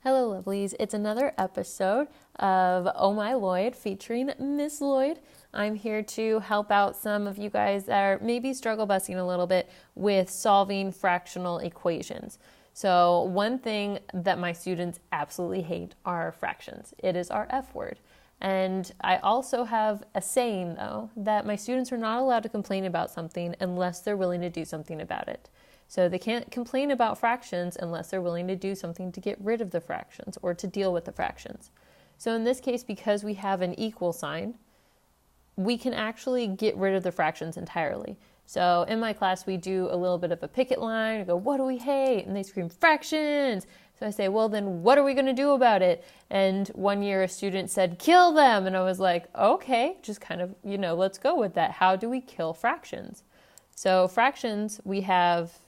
Hello, lovelies. It's another episode of Oh My Lloyd featuring Miss Lloyd. I'm here to help out some of you guys that are maybe struggle busing a little bit with solving fractional equations. So one thing that my students absolutely hate are fractions. It is our F word. And I also have a saying, though, that my students are not allowed to complain about something unless they're willing to do something about it. So they can't complain about fractions unless they're willing to do something to get rid of the fractions or to deal with the fractions. So in this case, because we have an equal sign, we can actually get rid of the fractions entirely. So in my class, we do a little bit of a picket line. I go, what do we hate? And they scream, fractions. So I say, well, then what are we going to do about it? And one year a student said, kill them. And I was like, okay, just kind of, let's go with that. How do we kill fractions? So fractions, we have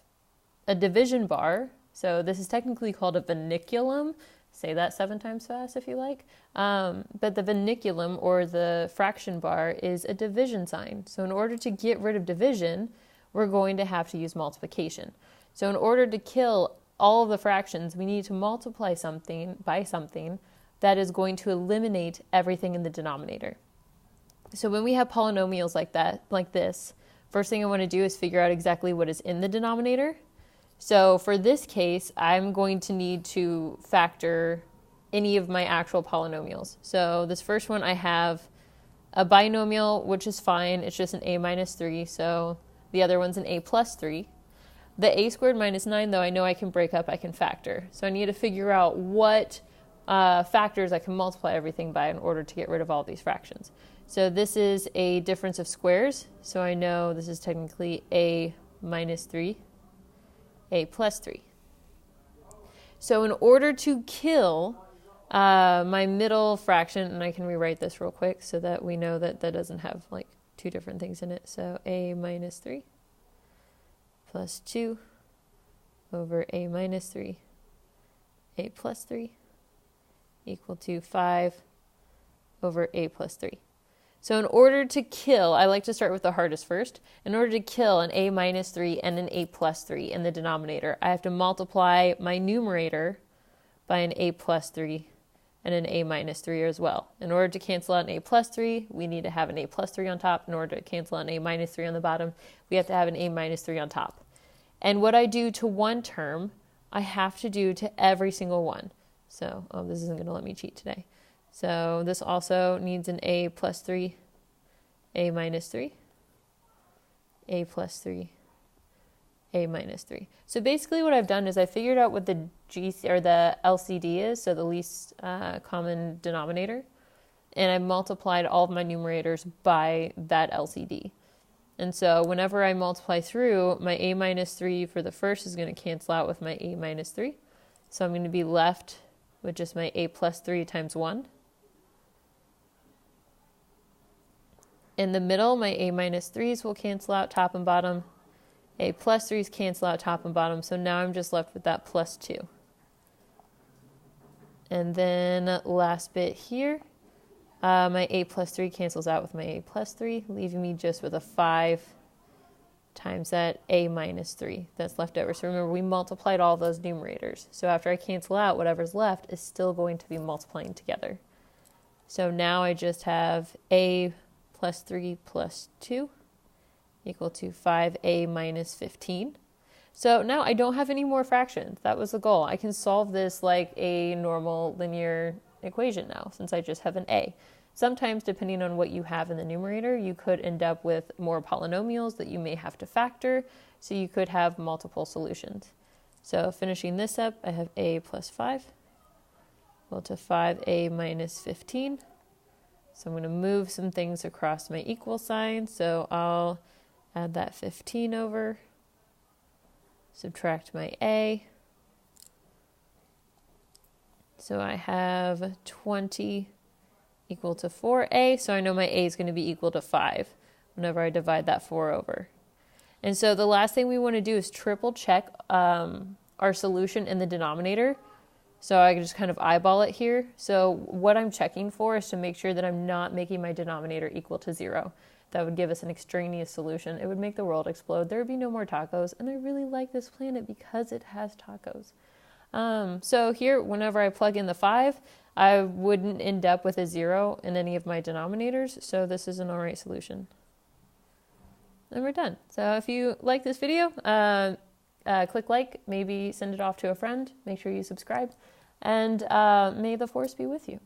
a division bar. So this is technically called a vinculum. Say that 7 times fast if you like. But the vinculum, or the fraction bar, is a division sign. So in order to get rid of division, we're going to have to use multiplication. So in order to kill all of the fractions, we need to multiply something by something that is going to eliminate everything in the denominator. So when we have polynomials like that, like this, first thing I want to do is figure out exactly what is in the denominator. So for this case, I'm going to need to factor any of my actual polynomials. So this first one, I have a binomial, which is fine. It's just an a minus 3. So the other one's an a plus 3. The a squared minus 9, though, I know I can break up, I can factor. So I need to figure out what factors I can multiply everything by in order to get rid of all these fractions. So this is a difference of squares. So I know this is technically a minus 3. A plus 3. So in order to kill my middle fraction, and I can rewrite this real quick so that we know that that doesn't have like 2 different things in it. So a minus 3 plus 2 over a minus 3, a plus 3 equal to 5 over a plus 3. So in order to kill, I like to start with the hardest first. In order to kill an a minus 3 and an a plus 3 in the denominator, I have to multiply my numerator by an a plus 3 and an a minus 3 as well. In order to cancel out an a plus 3, we need to have an a plus 3 on top. In order to cancel out an a minus 3 on the bottom, we have to have an a minus 3 on top. And what I do to one term, I have to do to every single one. So, this isn't going to let me cheat today. So this also needs an a plus 3, a minus 3, a plus 3, a minus 3. So basically what I've done is I figured out what the the LCD is, so the least common denominator, and I multiplied all of my numerators by that LCD. And so whenever I multiply through, my a minus 3 for the first is going to cancel out with my a minus 3. So I'm going to be left with just my a plus 3 times 1. In the middle, my a minus 3s will cancel out top and bottom. A plus 3s cancel out top and bottom. So now I'm just left with that plus 2. And then last bit here, my a plus 3 cancels out with my a plus 3, leaving me just with a 5 times that a minus 3 that's left over. So remember, we multiplied all those numerators. So after I cancel out, whatever's left is still going to be multiplying together. So now I just have a plus 3 plus 2 equal to 5a minus 15. So now I don't have any more fractions. That was the goal. I can solve this like a normal linear equation now, since I just have an a. Sometimes, depending on what you have in the numerator, you could end up with more polynomials that you may have to factor, so you could have multiple solutions. So finishing this up, I have a plus 5 equal to 5a minus 15. So I'm going to move some things across my equal sign. So I'll add that 15 over, subtract my a. So I have 20 equal to 4a. So I know my a is going to be equal to 5 whenever I divide that 4 over. And so the last thing we want to do is triple check our solution in the denominator. So I can just kind of eyeball it here. So what I'm checking for is to make sure that I'm not making my denominator equal to 0. That would give us an extraneous solution. It would make the world explode. There would be no more tacos. And I really like this planet because it has tacos. So here, whenever I plug in the 5, I wouldn't end up with a 0 in any of my denominators, so this is an alright solution. And we're done. So if you like this video, click like, maybe send it off to a friend, make sure you subscribe, and may the force be with you.